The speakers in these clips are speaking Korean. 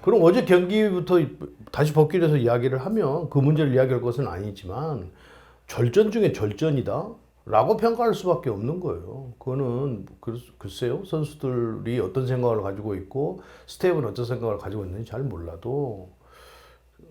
그럼 어제 경기부터 다시 복귀를 해서 이야기를 하면 그 문제를 이야기할 것은 아니지만 절전 중에 절전이다? 라고 평가할 수밖에 없는 거예요. 그거는 글쎄요. 선수들이 어떤 생각을 가지고 있고 스텝은 어떤 생각을 가지고 있는지 잘 몰라도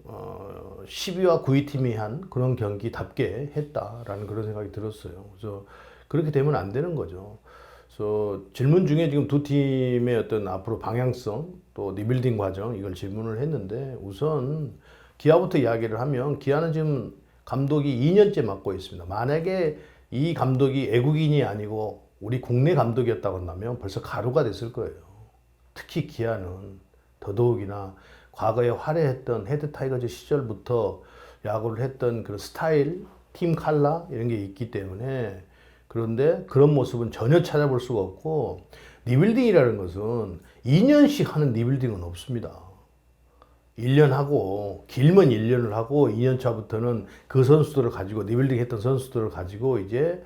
12와 9위 팀이 한 그런 경기답게 했다라는 그런 생각이 들었어요. 그래서 그렇게 되면 안 되는 거죠. 그래서 질문 중에 지금 두 팀의 어떤 앞으로 방향성 또 리빌딩 과정 이걸 질문을 했는데 우선 기아부터 이야기를 하면 기아는 지금 감독이 2년째 맡고 있습니다. 만약에 이 감독이 외국인이 아니고 우리 국내 감독이었다고 한다면 벌써 가루가 됐을 거예요. 특히 기아는 더더욱이나 과거에 화려했던 헤드 타이거즈 시절부터 야구를 했던 그 스타일, 팀 칼라 이런 게 있기 때문에 그런데 그런 모습은 전혀 찾아볼 수가 없고 리빌딩이라는 것은 2년씩 하는 리빌딩은 없습니다. 1년 하고 길면 1년을 하고 2년 차부터는 그 선수들을 가지고 리빌딩 했던 선수들을 가지고 이제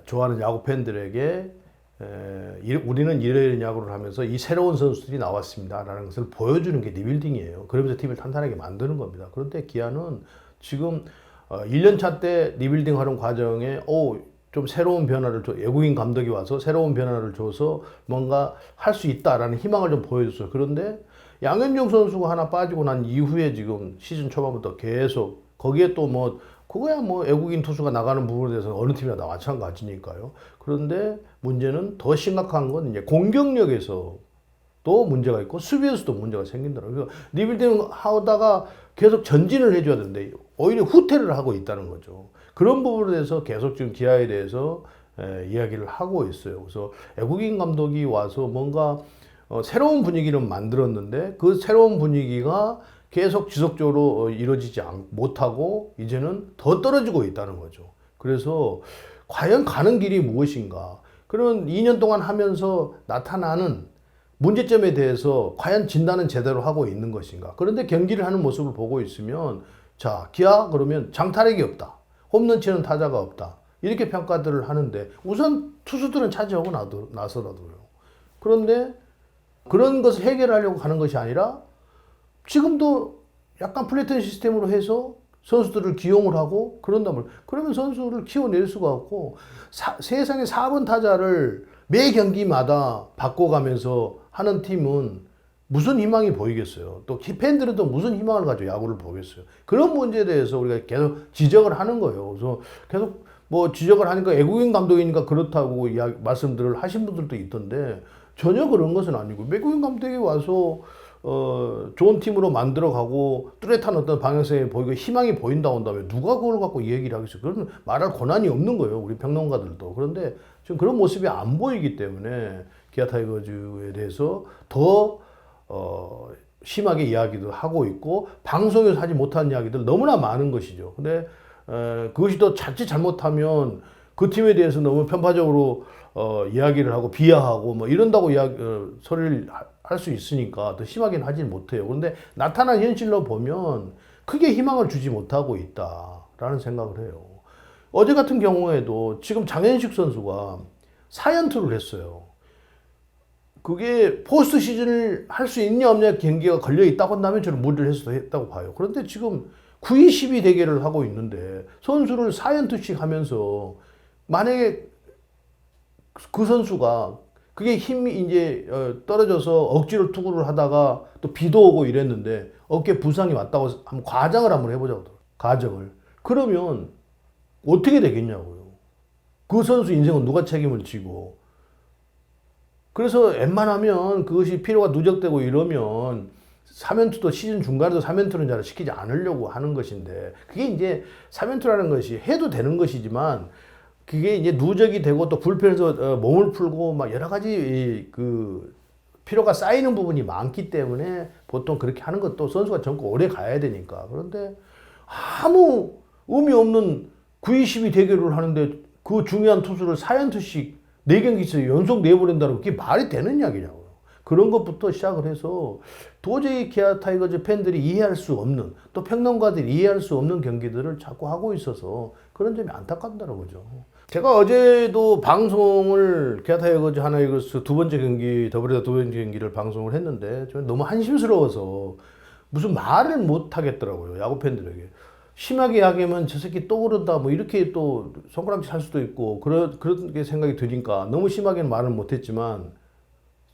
좋아하는 야구 팬들에게 우리는 이런 야구를 하면서 이 새로운 선수들이 나왔습니다라는 것을 보여주는 게 리빌딩이에요. 그러면서 팀을 탄탄하게 만드는 겁니다. 그런데 기아는 지금 1년 차 때 리빌딩 하는 과정에 좀 새로운 변화를 외국인 감독이 와서 새로운 변화를 줘서 뭔가 할 수 있다라는 희망을 좀 보여줬어요. 그런데 양현종 선수가 하나 빠지고 난 이후에 지금 시즌 초반부터 계속 거기에 또 뭐 그거야 뭐 외국인 투수가 나가는 부분에 대해서 어느 팀이나 다 마찬가지니까요. 그런데 문제는 더 심각한 건 이제 공격력에서 또 문제가 있고 수비에서도 문제가 생긴다는 거예요. 리빌딩 하다가 계속 전진을 해줘야 되는데 오히려 후퇴를 하고 있다는 거죠. 그런 부분에 대해서 계속 지금 기아에 대해서 이야기를 하고 있어요. 그래서 외국인 감독이 와서 뭔가 새로운 분위기를 만들었는데 그 새로운 분위기가 계속 지속적으로 이루어지지 못하고 이제는 더 떨어지고 있다는 거죠. 그래서 과연 가는 길이 무엇인가? 그런 2년 동안 하면서 나타나는 문제점에 대해서 과연 진단은 제대로 하고 있는 것인가? 그런데 경기를 하는 모습을 보고 있으면 자, 기아 그러면 장타력이 없다. 홈런 치는 타자가 없다. 이렇게 평가들을 하는데 우선 투수들은 차지하고 나서라도요. 그런데 그런 것을 해결하려고 하는 것이 아니라 지금도 약간 플래튼 시스템으로 해서 선수들을 기용을 하고 그런다면 그러면 선수를 키워낼 수가 없고 세상에 4번 타자를 매 경기마다 바꿔가면서 하는 팀은 무슨 희망이 보이겠어요. 또 팬들은 무슨 희망을 가지고 야구를 보겠어요. 그런 문제에 대해서 우리가 계속 지적을 하는 거예요. 그래서 계속 뭐 지적을 하니까 외국인 감독이니까 그렇다고 말씀들을 하신 분들도 있던데 전혀 그런 것은 아니고 외국인 감독이 와서 좋은 팀으로 만들어가고 뚜렷한 어떤 방향성이 보이고 희망이 보인다고 한다면 누가 그걸 갖고 얘기를 하겠어요. 그건 말할 권한이 없는 거예요. 우리 평론가들도. 그런데 지금 그런 모습이 안 보이기 때문에 기아 타이거즈에 대해서 더 심하게 이야기도 하고 있고 방송에서 하지 못한 이야기들 너무나 많은 것이죠. 근데 그것이 또 자칫 잘못하면 그 팀에 대해서 너무 편파적으로 이야기를 하고 비하하고 뭐 이런다고 소리를 할 수 있으니까 더 심하게는 하진 못해요. 그런데 나타난 현실로 보면 크게 희망을 주지 못하고 있다라는 생각을 해요. 어제 같은 경우에도 지금 장현식 선수가 4연투를 했어요. 그게 포스트 시즌을 할 수 있냐 없냐 경기가 걸려 있다고 한다면 저는 무리를 해서 했다고 봐요. 그런데 지금 9위 10위 대결을 하고 있는데 선수를 4연투씩 하면서 만약에 그 선수가 그게 힘이 이제 떨어져서 억지로 투구를 하다가 또 비도 오고 이랬는데 어깨 부상이 왔다고 한번 가정을 한번 해보자고. 가정을. 그러면 어떻게 되겠냐고요. 그 선수 인생은 누가 책임을 지고. 그래서 웬만하면 그것이 피로가 누적되고 이러면 3연투도 시즌 중간에도 3연투는 잘 시키지 않으려고 하는 것인데 그게 이제 3연투라는 것이 해도 되는 것이지만 그게 이제 누적이 되고 또 불펜에서 몸을 풀고 막 여러 가지 그 피로가 쌓이는 부분이 많기 때문에 보통 그렇게 하는 것도 선수가 젊고 오래 가야 되니까. 그런데 아무 의미 없는 9위 10위 대결을 하는데 그 중요한 투수를 4연투씩 4경기에서 연속 내보낸다는 게 말이 되는 이야기냐고요. 그런 것부터 시작을 해서 도저히 기아 타이거즈 팬들이 이해할 수 없는, 또 평론가들이 이해할 수 없는 경기들을 자꾸 하고 있어서 그런 점이 안타깝더라고요. 제가 어제도 방송을 기아 타이거즈 하나 이글스 두 번째 경기, 더블헤더 두 번째 경기를 방송을 했는데 저는 너무 한심스러워서 무슨 말을 못 하겠더라고요. 야구 팬들에게. 심하게 이야기하면 저 새끼 또 그런다 뭐 이렇게 또 손가락질 할 수도 있고 그런 게 생각이 드니까 너무 심하게는 말을 못 했지만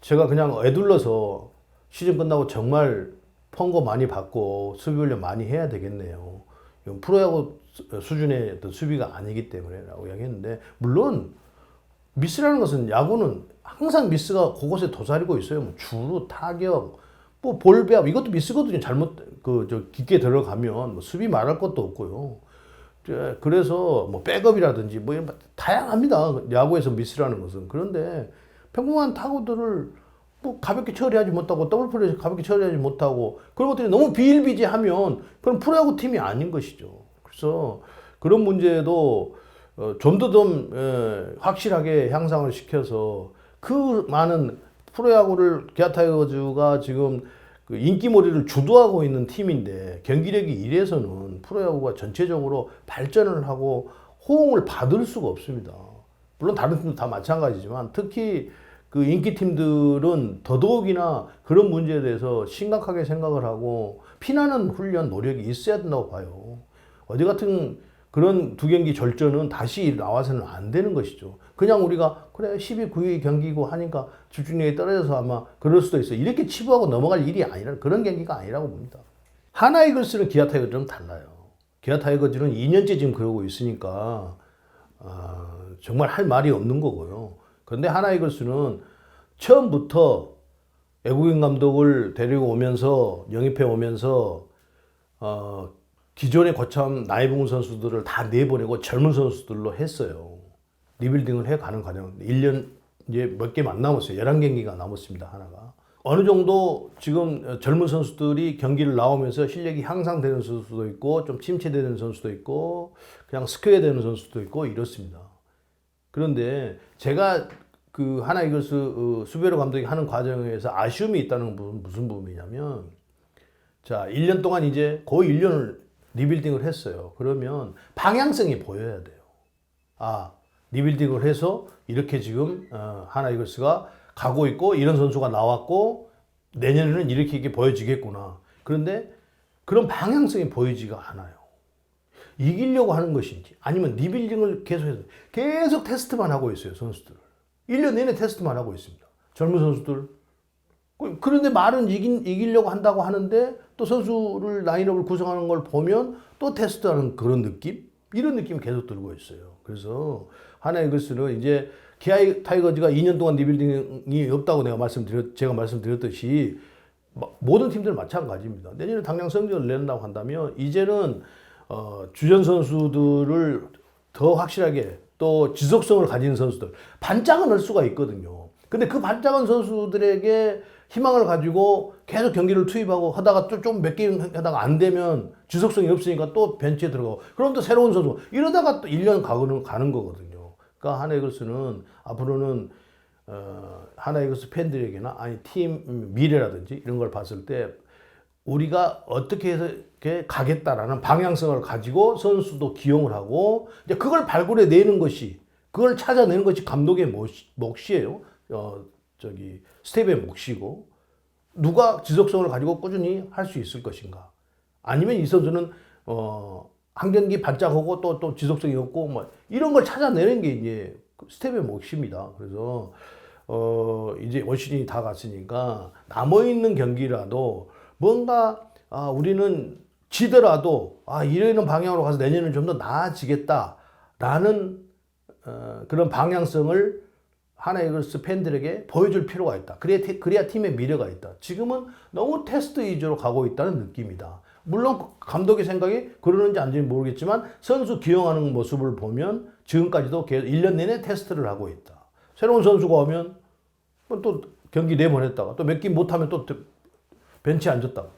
제가 그냥 애둘러서 시즌 끝나고 정말 펑거 많이 받고 수비 훈련 많이 해야 되겠네요. 이건 프로야구 수준의 어떤 수비가 아니기 때문에 라고 이야기했는데, 물론 미스라는 것은 야구는 항상 미스가 그곳에 도사리고 있어요. 뭐 주루, 타격, 뭐 볼배합 이것도 미스거든요. 잘못 깊게 들어가면 뭐 수비 말할 것도 없고요. 그래서 뭐 백업이라든지 뭐 이런 다양합니다. 야구에서 미스라는 것은. 그런데 평범한 타구들을 뭐 가볍게 처리하지 못하고 더블 플레이 가볍게 처리하지 못하고 그런 것들이 너무 비일비재하면 그럼 프로야구 팀이 아닌 것이죠. 그래서 그런 문제도 좀 더 확실하게 향상을 시켜서 그 많은 프로야구를 기아 타이거즈가 지금 그 인기몰이를 주도하고 있는 팀인데 경기력이 이래서는 프로야구가 전체적으로 발전을 하고 호응을 받을 수가 없습니다. 물론 다른 팀도 다 마찬가지지만 특히 그 인기 팀들은 더더욱이나 그런 문제에 대해서 심각하게 생각을 하고 피나는 훈련 노력이 있어야 된다고 봐요. 어제 같은 그런 두 경기 절전은 다시 나와서는 안 되는 것이죠. 그냥 우리가 그래 12, 9위 경기고 하니까 집중력이 떨어져서 아마 그럴 수도 있어. 이렇게 치부하고 넘어갈 일이 아니라 그런 경기가 아니라고 봅니다. 하나 이글스는 기아 타이거즈랑 달라요. 기아 타이거즈는 2년째 지금 그러고 있으니까 정말 할 말이 없는 거고요. 그런데 하나 이글스는 처음부터 외국인 감독을 데리고 오면서 영입해 오면서 기존의 거참 나이 먹은 선수들을 다 내보내고 젊은 선수들로 했어요. 리빌딩을 해가는 과정. 1년 이제 몇 개만 안 남았어요. 11경기가 남았습니다. 하나가. 어느 정도 지금 젊은 선수들이 경기를 나오면서 실력이 향상되는 선수도 있고 좀 침체되는 선수도 있고 그냥 스퀘어 되는 선수도 있고 이렇습니다. 그런데 제가 그 하나 이글스 수베로 감독이 하는 과정에서 아쉬움이 있다는 부분 무슨 부분이냐면 자 1년 동안 이제 거의 1년을 리빌딩을 했어요. 그러면 방향성이 보여야 돼요. 리빌딩을 해서 이렇게 지금 하나 이글스가 가고 있고 이런 선수가 나왔고 내년에는 이렇게 보여지겠구나. 그런데 그런 방향성이 보이지가 않아요. 이기려고 하는 것인지 아니면 리빌딩을 계속 테스트만 하고 있어요. 선수들을. 1년 내내 테스트만 하고 있습니다. 젊은 선수들. 그런데 말은 이기려고 한다고 하는데 또 선수를 라인업을 구성하는 걸 보면 또 테스트하는 그런 느낌? 이런 느낌이 계속 들고 있어요. 그래서 하나 이글스는 이제 기아 타이거즈가 2년 동안 리빌딩이 없다고 제가 말씀드렸듯이 모든 팀들 마찬가지입니다. 내년에 당장 성적을 낸다고 한다면 이제는 주전 선수들을 더 확실하게 또 지속성을 가진 선수들 반짝은 할 수가 있거든요. 근데 그 반짝은 선수들에게 희망을 가지고 계속 경기를 투입하고 하다가 좀 몇 게임 하다가 안 되면 지속성이 없으니까 또 벤치에 들어가고 그럼 또 새로운 선수 이러다가 또 1년 가는 거거든요. 그러니까 하나 이글스는 앞으로는 하나 이글스 팬들에게나 아니 팀 미래라든지 이런 걸 봤을 때 우리가 어떻게 해서 이렇게 가겠다라는 방향성을 가지고 선수도 기용을 하고 이제 그걸 발굴해 내는 것이 그걸 찾아내는 것이 감독의 몫이에요. 스텝의 몫이고 누가 지속성을 가지고 꾸준히 할 수 있을 것인가? 아니면 이 선수는 한 경기 반짝하고 또 지속성이 없고 뭐 이런 걸 찾아내는 게 이제 스텝의 몫입니다. 그래서 이제 올 시즌이 다 갔으니까 남아 있는 경기라도 뭔가 우리는 지더라도 이런 방향으로 가서 내년은 좀 더 나아지겠다라는 그런 방향성을 하나 이글스 팬들에게 보여줄 필요가 있다. 그래야 팀의 미래가 있다. 지금은 너무 테스트 위주로 가고 있다는 느낌이다. 물론 감독의 생각이 그러는지 아닌지 모르겠지만 선수 기용하는 모습을 보면 지금까지도 계속 1년 내내 테스트를 하고 있다. 새로운 선수가 오면 또 경기 내보냈다가 또 몇 게임 못하면 또 벤치에 앉았다가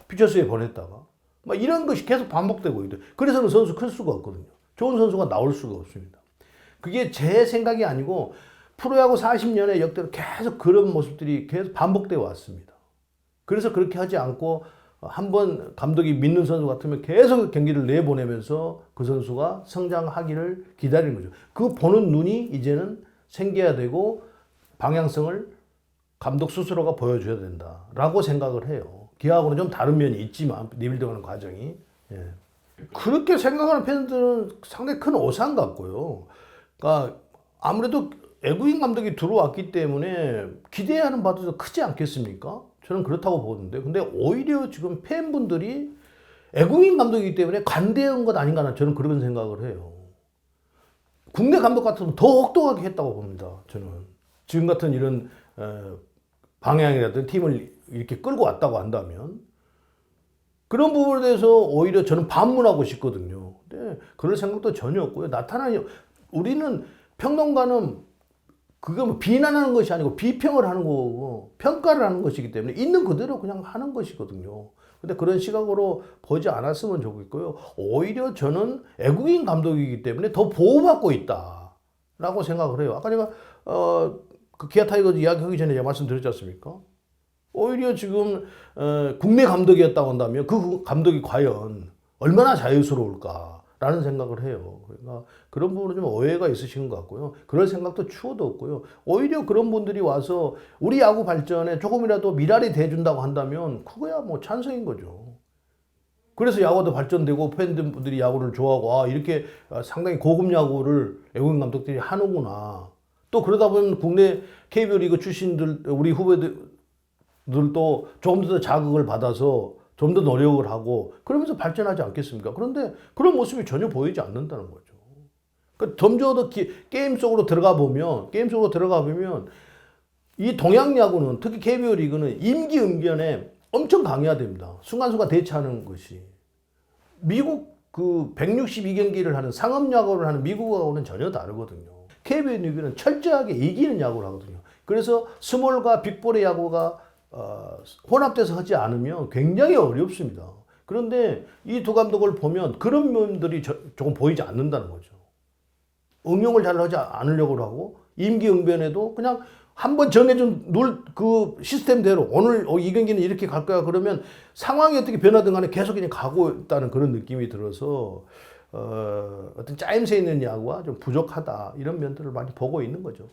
피처스에 보냈다가 막 이런 것이 계속 반복되고 있다. 그래서는 선수 클 수가 없거든요. 좋은 선수가 나올 수가 없습니다. 그게 제 생각이 아니고 프로야구 40년의 역대로 계속 그런 모습들이 계속 반복되어 왔습니다. 그래서 그렇게 하지 않고 한번 감독이 믿는 선수 같으면 계속 경기를 내보내면서 그 선수가 성장하기를 기다리는 거죠. 그 보는 눈이 이제는 생겨야 되고 방향성을 감독 스스로가 보여줘야 된다라고 생각을 해요. 기아하고는 좀 다른 면이 있지만 리빌딩하는 과정이. 예. 그렇게 생각하는 팬들은 상당히 큰 오산 같고요. 그러니까 아무래도 외국인 감독이 들어왔기 때문에 기대하는 바도 크지 않겠습니까? 저는 그렇다고 보는데, 근데 오히려 지금 팬분들이 외국인 감독이기 때문에 관대한 것 아닌가, 저는 그런 생각을 해요. 국내 감독 같으면 더 혹독하게 했다고 봅니다. 저는 지금 같은 이런 방향이라든 팀을 이렇게 끌고 왔다고 한다면 그런 부분에 대해서 오히려 저는 반문하고 싶거든요. 근데 그럴 생각도 전혀 없고요. 우리는 평론가는 그거 뭐 비난하는 것이 아니고 비평을 하는 거고 평가를 하는 것이기 때문에 있는 그대로 그냥 하는 것이거든요. 근데 그런 시각으로 보지 않았으면 좋겠고요. 오히려 저는 외국인 감독이기 때문에 더 보호받고 있다라고 생각을 해요. 아까 제가 그 기아 타이거즈 이야기하기 전에 제가 말씀드렸지 않습니까? 오히려 지금 국내 감독이었다고 한다면 그 감독이 과연 얼마나 자유스러울까라는 생각을 해요. 그러니까 그런 부분은 좀 오해가 있으신 것 같고요. 그럴 생각도 추호도 없고요. 오히려 그런 분들이 와서 우리 야구 발전에 조금이라도 미랄이 돼준다고 한다면 그거야 뭐 찬성인 거죠. 그래서 야구도 발전되고 팬들이 야구를 좋아하고 이렇게 상당히 고급 야구를 외국인 감독들이 하는구나. 또 그러다 보면 국내 KBO 리그 출신들 우리 후배들도 조금 더 자극을 받아서 좀 더 노력을 하고 그러면서 발전하지 않겠습니까? 그런데 그런 모습이 전혀 보이지 않는다는 거죠. 그러니까 점점 더 게임 속으로 들어가 보면 이 동양 야구는 특히 KBO 리그는 임기응변에 엄청 강해야 됩니다. 순간순간 대처하는 것이. 미국 그 162경기를 하는 상업 야구를 하는 미국하고는 전혀 다르거든요. KBO 리그는 철저하게 이기는 야구를 하거든요. 그래서 스몰과 빅볼의 야구가 혼합돼서 하지 않으면 굉장히 어렵습니다. 그런데 이 두 감독을 보면 그런 면들이 조금 보이지 않는다는 거죠. 응용을 잘 하지 않으려고 하고 임기응변에도 그냥 한번 정해준 그 시스템대로 오늘 이 경기는 이렇게 갈 거야 그러면 상황이 어떻게 변하든 간에 계속 그냥 가고 있다는 그런 느낌이 들어서 어떤 짜임새 있는 야구가 좀 부족하다 이런 면들을 많이 보고 있는 거죠.